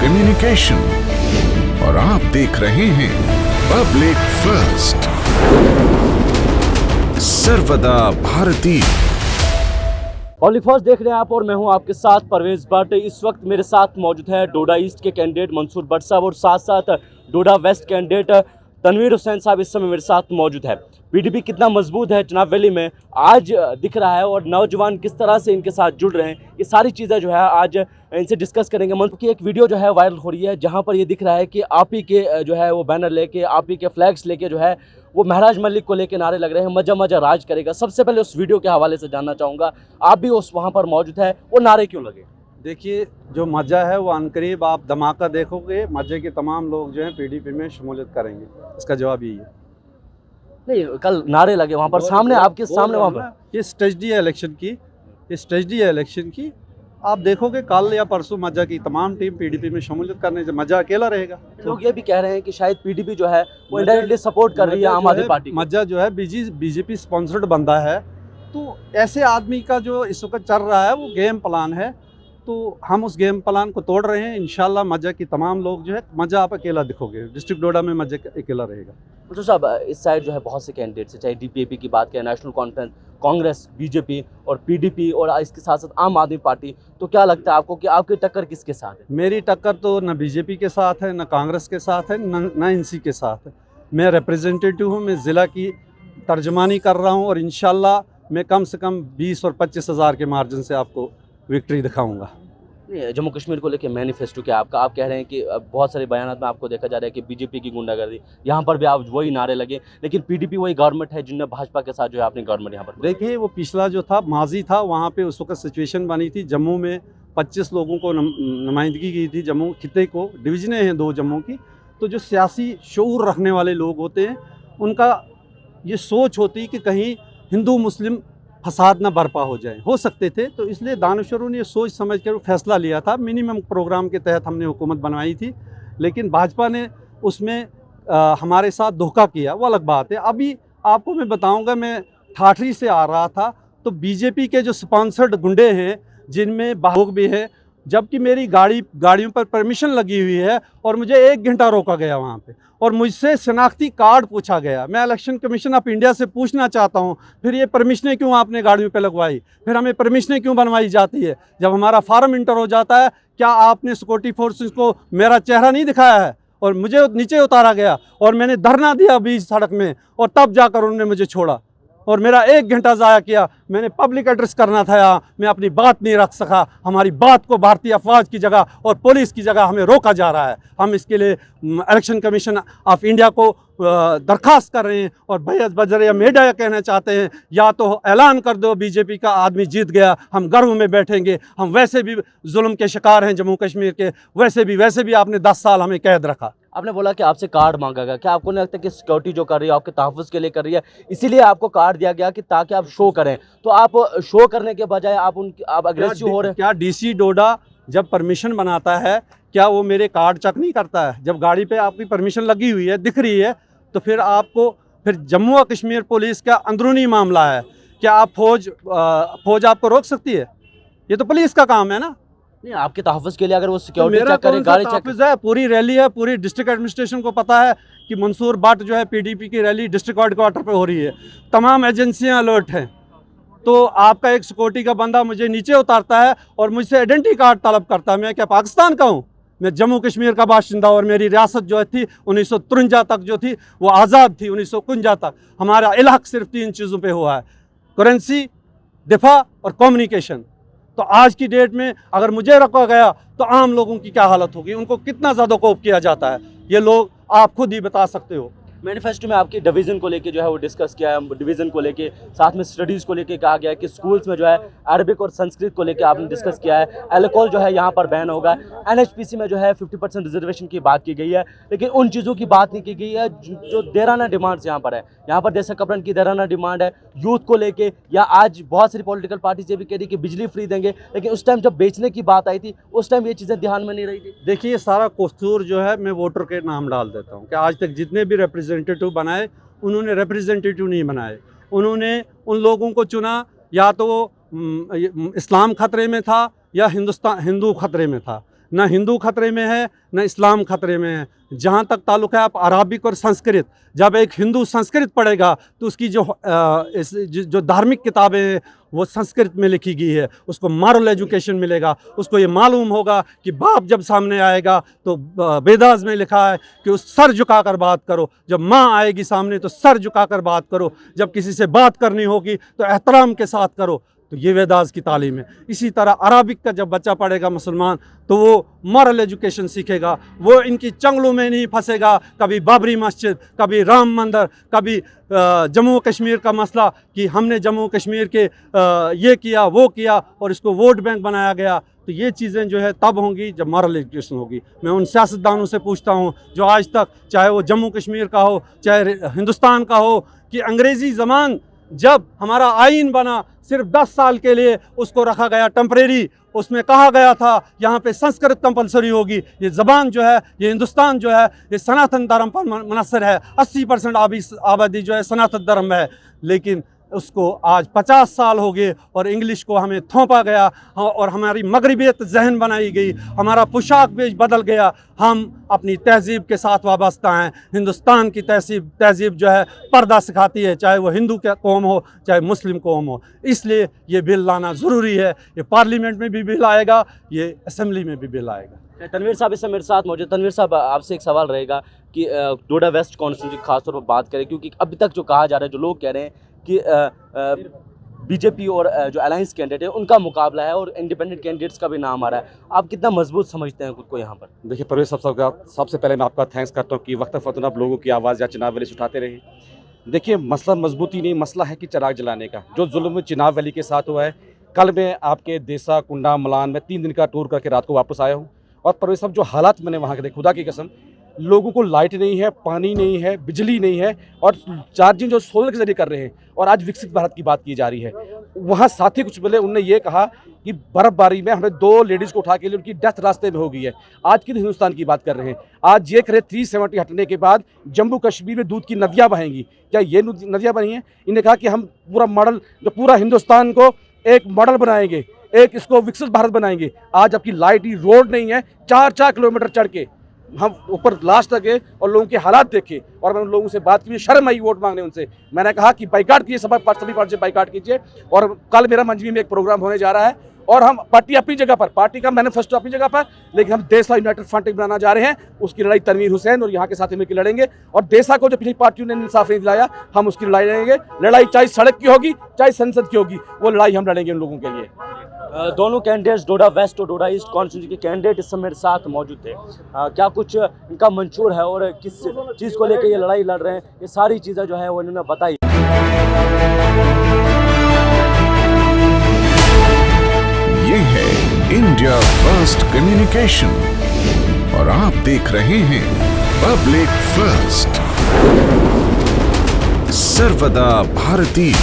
Communication और आप देख रहे हैं पब्लिक फर्स्ट, सर्वदा भारतीय। पब्लिक फर्स्ट देख रहे हैं आप और मैं हूं आपके साथ परवेज भट्ट। इस वक्त मेरे साथ मौजूद है डोडा ईस्ट के कैंडिडेट मंसूर भट्ट साहब और साथ साथ डोडा वेस्ट कैंडिडेट तनवीर हुसैन साहब इस समय मेरे साथ मौजूद है। पीडीपी कितना मजबूत है चुनाव वैली में आज दिख रहा है और नौजवान किस तरह से इनके साथ जुड़ रहे हैं, ये सारी चीज़ें जो है आज इनसे डिस्कस करेंगे। मंसूर की एक वीडियो जो है वायरल हो रही है जहां पर ये दिख रहा है कि आप ही के जो है वो बैनर लेके, आप ही के फ्लैग्स लेके जो है वो महराज मलिक को लेके नारे लग रहे हैं, मजा मजा राज करेगा। सबसे पहले उस वीडियो के हवाले से जानना चाहूँगा, आप भी उस वहाँ पर मौजूद है, वो नारे क्यों लगे? देखिए, जो मज़ा है वो अनकरीब आप धमाका देखोगे, मज़े के तमाम लोग जो हैं पीडीपी में शमूलियत करेंगे। इसका जवाब यही है। नहीं, कल नारे लगे वहाँ पर सामने, आपके सामने वहाँ पर। ये स्ट्रेटजी है इलेक्शन की, ये स्ट्रेटजी है इलेक्शन की। आप देखोगे कल या परसों मज़ा की तमाम टीम पीडीपी में शमूलियत करने से, मज़ा अकेला रहेगा। लोग ये भी कह रहे हैं कि शायद पीडीपी जो है वो इनडायरेक्टली सपोर्ट कर रही है आम आदमी पार्टी को। मज़ा जो है बीजेपी स्पॉन्सर्ड बंदा है, तो ऐसे आदमी का जो इस वक्त चल रहा है वो गेम प्लान है, तो हम उस गेम प्लान को तोड़ रहे हैं। इंशाल्लाह मज़ा की तमाम लोग जो है, मज़ा आप अकेला दिखोगे, डिस्ट्रिक्ट डोडा में मज़ा अकेला रहेगा। तो साहब इस साइड जो है बहुत से कैंडिडेट्स हैं, चाहे डीपीएपी की बात करें, नेशनल कॉन्फ्रेंस, कांग्रेस, बीजेपी और पीडीपी और इसके साथ साथ आम आदमी पार्टी, तो क्या लगता है आपको कि आपकी टक्कर किसके साथ है? मेरी टक्कर तो न बीजेपी के साथ है, न कांग्रेस के साथ है, न एनसी के साथ है। मैं रिप्रेजेंटेटिव हूँ, मैं ज़िला की तर्जमानी कर रहा हूँ और इंशाल्लाह मैं कम से कम 20 और 25 हज़ार के मार्जिन से आपको विक्ट्री दिखाऊंगा। जम्मू कश्मीर को लेकर मैनिफेस्टो क्या आपका? आप कह रहे हैं कि बहुत सारे बयानात में आपको देखा जा रहा है कि बीजेपी की गुंडागर्दी, यहाँ पर भी आप वही नारे लगे, लेकिन पीडीपी वही गवर्नमेंट है जिनने भाजपा के साथ जो है अपनी गवर्नमेंट यहाँ पर। देखिए, वो पिछला जो था माजी था, वहाँ पे उस वक्त सिचुएशन बनी थी। जम्मू में 25 लोगों को नुमाइंदगी की थी, जम्मू खिते को, डिवीजनें हैं 2 जम्मू की। तो जो सियासी शऊर रखने वाले लोग होते हैं, उनका ये सोच होती कि कहीं हिंदू मुस्लिम फसाद ना बर्पा हो सकते थे, तो इसलिए दानश्वरों ने सोच समझ कर फैसला लिया था। मिनिमम प्रोग्राम के तहत हमने हुकूमत बनवाई थी, लेकिन भाजपा ने उसमें हमारे साथ धोखा किया, वो अलग बात है। अभी आपको मैं बताऊंगा, मैं ठाठरी से आ रहा था तो बीजेपी के जो स्पॉन्सर्ड गुंडे हैं जिनमें लोग भी है, जबकि मेरी गाड़ियों पर परमिशन लगी हुई है और मुझे 1 घंटा रोका गया वहाँ पे और मुझसे शनाख्ती कार्ड पूछा गया। मैं इलेक्शन कमीशन ऑफ इंडिया से पूछना चाहता हूँ, फिर ये परमिशनें क्यों आपने गाड़ियों पे लगवाई, फिर हमें परमिशनें क्यों बनवाई जाती है? जब हमारा फार्म इंटर हो जाता है, क्या आपने सिक्योरिटी फोर्सेस को मेरा चेहरा नहीं दिखाया है और मुझे नीचे उतारा गया और मैंने धरना दिया बीच सड़क में और तब जाकर उन्होंने मुझे छोड़ा और मेरा 1 घंटा ज़ाया किया? मैंने पब्लिक एड्रेस करना था यहाँ, मैं अपनी बात नहीं रख सका। हमारी बात को भारतीय अफवाज की जगह और पुलिस की जगह हमें रोका जा रहा है। हम इसके लिए इलेक्शन कमीशन ऑफ इंडिया को दरख्वास्त कर रहे हैं और भैया बजरिया मीडिया कहना चाहते हैं, या तो ऐलान कर दो बीजेपी का आदमी जीत गया, हम गर्व में बैठेंगे। हम वैसे भी जुल्म के शिकार हैं जम्मू कश्मीर के, वैसे भी आपने 10 साल हमें कैद रखा। आपने बोला कि आपसे कार्ड मांगा गया, क्या आपको नहीं लगता कि सिक्योरिटी जो कर रही है आपके तहफ़्फ़ुज़ के लिए कर रही है, इसीलिए आपको कार्ड दिया गया कि ताकि आप शो करें? तो आप शो करने के बजाय आप अग्रेसिव हो रहे हैं। क्या डीसी डोडा जब परमिशन बनाता है, क्या वो मेरे कार्ड चेक नहीं करता है? जब गाड़ी पे आपकी परमिशन लगी हुई है, दिख रही है, तो फिर आपको जम्मू और कश्मीर पुलिस का अंदरूनी मामला है, क्या आप फौज आपको रोक सकती है? ये तो पुलिस का काम है ना। नहीं, आपके तहफ़्फ़ुज़ के लिए अगर वो सिक्योरिटी मेरा चेक करे, गाड़ी चेक तहफ़्फ़ुज़ है, पूरी रैली है, पूरी डिस्ट्रिक्ट एडमिनिस्ट्रेशन को पता है कि मंसूर भट्ट जो है पीडीपी की रैली डिस्ट्रिक्ट हेडक्वार्टर पे हो रही है, तमाम एजेंसियां अलर्ट हैं। तो आपका एक सिक्योरिटी का बंदा मुझे नीचे उतारता है और मुझसे आइडेंटिटी कार्ड तलब करता है। मैं क्या पाकिस्तान का हूँ? मैं जम्मू कश्मीर का बाशिंदा और मेरी रियासत जो थी 1953 तक जो थी वो आज़ाद थी। 1951 तक हमारा इलाक़ सिर्फ 3 चीज़ों पे हुआ है, करेंसी, दिफा और कम्युनिकेशन। तो आज की डेट में अगर मुझे रखा गया तो आम लोगों की क्या हालत होगी, उनको कितना ज़्यादा कोप किया जाता है, ये लोग आप खुद ही बता सकते हो। मैनिफेस्टो में आपकी डिवीज़न को लेके जो है वो डिस्कस किया है, डिवीज़न को लेके, साथ में स्टडीज़ को लेके कहा गया है कि स्कूल्स में जो है अरबिक और संस्कृत को लेके आपने डिस्कस किया है। अल्कोहल जो है यहाँ पर बैन होगा। एनएचपीसी में जो है 50% रिजर्वेशन की बात की गई है, लेकिन उन चीज़ों की बात नहीं की गई है जो देराना डिमांड्स यहाँ पर है। यहाँ पर देशा कपड़न की देराना डिमांड है यूथ को लेके, या आज बहुत सारी पॉलिटिकल पार्टीज ये भी कह रही कि बिजली फ्री देंगे, लेकिन उस टाइम जब बेचने की बात आई थी उस टाइम ये चीज़ें ध्यान में नहीं रही थी। देखिए, ये सारा कसूर जो है मैं वोटर के नाम डाल देता हूँ कि आज तक जितने भी रिप्रेजेंटेटिव बनाए उन्होंने रिप्रेजेंटेटिव नहीं बनाए। उन्होंने उन लोगों को चुना या तो इस्लाम खतरे में था या हिंदू खतरे में था। ना हिंदू खतरे में है ना इस्लाम खतरे में है। जहाँ तक ताल्लुक़ है आप अराबिक और संस्कृत, जब एक हिंदू संस्कृत पढ़ेगा तो उसकी जो धार्मिक किताबें हैं वो संस्कृत में लिखी गई है, उसको मॉरल एजुकेशन मिलेगा। उसको ये मालूम होगा कि बाप जब सामने आएगा तो वेदास में लिखा है कि उस सर झुकाकर बात करो, जब माँ आएगी सामने तो सर झुकाकर बात करो, जब किसी से बात करनी होगी तो एहतराम के साथ करो। तो ये वेदास की तालीम है। इसी तरह अराबिक का जब बच्चा पढ़ेगा मुसलमान तो वो मॉरल एजुकेशन सीखेगा, वो इनकी चंगलों में नहीं फंसेगा। कभी बाबरी मस्जिद, कभी राम मंदिर, कभी जम्मू कश्मीर का मसला कि हमने जम्मू कश्मीर के ये किया वो किया और इसको वोट बैंक बनाया गया। तो ये चीज़ें जो है तब होंगी जब मॉरल एजुकेशन होगी। मैं उन सियासतदानों से पूछता हूँ जो आज तक, चाहे वो जम्मू कश्मीर का हो चाहे हिंदुस्तान का हो, कि अंग्रेज़ी ज़बान जब हमारा आइन बना सिर्फ 10 साल के लिए उसको रखा गया टेम्परेरी, उसमें कहा गया था यहाँ पे संस्कृत कंपलसरी होगी। ये ज़बान जो है, ये हिंदुस्तान जो है, ये सनातन धर्म पर मुनसर है। 80% आबादी जो है सनातन धर्म है, लेकिन उसको आज 50 साल हो गए और इंग्लिश को हमें थोपा गया और हमारी मगरबियत जहन बनाई गई, हमारा पोशाक भी बदल गया। हम अपनी तहज़ीब के साथ वाबस्ता हैं। हिंदुस्तान की तहज़ीब जो है पर्दा सिखाती है, चाहे वो हिंदू का कौम हो चाहे मुस्लिम कौम हो। इसलिए ये बिल लाना ज़रूरी है। ये पार्लियामेंट में भी बिल आएगा, ये असम्बली में भी बिल आएगा। तनवीर साहब इस समय मेरे साथ मौजूद। तनवीर साहब, आपसे एक सवाल रहेगा कि डोडा वेस्ट कॉन्स्टिट्यूंसी खासतौर पर बात करें, क्योंकि अभी तक जो कहा जा रहा है, जो लोग कह रहे हैं कि बीजेपी और जो अलायंस कैंडिडेट है उनका मुकाबला है और इंडिपेंडेंट कैंडिडेट्स का भी नाम आ रहा है, आप कितना मजबूत समझते हैं खुद को यहाँ पर? देखिए परवेज, सबसे पहले मैं आपका थैंक्स करता हूँ कि वक्त फ़ौरन आप लोगों की आवाज़ या चुनाव वैली उठाते रहे। देखिए मसला मजबूती नहीं, मसला है कि चिराग जलाने का, जो जुल्म चुनाव वैली के साथ हुआ है। कल मैं आपके देसा, कुंडा, मलान में 3 दिन का टूर करके रात को वापस आया हूँ और परवेज साहब जो हालात मैंने वहाँ के देखे, खुदा की कसम, लोगों को लाइट नहीं है, पानी नहीं है, बिजली नहीं है और चार्जिंग जो सोलर के जरिए कर रहे हैं। और आज विकसित भारत की बात की जा रही है। वहाँ साथी कुछ बोले, उन्होंने ये कहा कि बर्फबारी में हमें 2 लेडीज़ को उठा के लिए उनकी डेथ रास्ते में हो गई है। आज की हिंदुस्तान की बात कर रहे हैं। आज ये करें 370 हटने के बाद जम्मू कश्मीर में दूध की नदियाँ बहेंगी, क्या ये नदियाँ बनी हैं? इन्हें कहा कि हम पूरा मॉडल, जो पूरा हिंदुस्तान को एक मॉडल बनाएंगे, एक इसको विकसित भारत बनाएंगे। आज आपकी लाइट ही रोड नहीं है, 4-4 किलोमीटर चढ़ के हम ऊपर लास्ट तक गए और लोगों के हालात देखे। और मैंने लोगों से बात की, शर्म आई वोट मांगने उनसे। मैंने कहा कि बाइकाट कीजिए, सभी पार्टी से बाइकाट कीजिए। और कल मेरा मंजवी में एक प्रोग्राम होने जा रहा है और हम पार्टी अपनी जगह पर, पार्टी का मैनिफेस्टो अपनी जगह पर, लेकिन हम देसा यूनाइटेड फ्रंट बनाना जा रहे हैं। उसकी लड़ाई तनवीर हुसैन और यहाँ के साथी मिलकर लड़ेंगे और देसा को जो पिछली पार्टियों ने इंसाफ नहीं दिलाया, हम उसकी लड़ाई लड़ेंगे। लड़ाई चाहे सड़क की होगी चाहे संसद की होगी, वो लड़ाई हम लड़ेंगे उन लोगों के लिए। दोनों कैंडिडेट्स डोडा वेस्ट और डोडा ईस्ट कॉन्स्टिट्यूंसी के कैंडिडेट इस समय मेरे साथ मौजूद थे। क्या कुछ इनका मंशूर है और किस चीज़ को लेकर ये लड़ाई लड़ रहे हैं, ये सारी चीज़ें जो है वो इन्होंने बताई। ये है इंडिया फर्स्ट कम्युनिकेशन और आप देख रहे हैं पब्लिक फर्स्ट, सर्वदा भारतीय।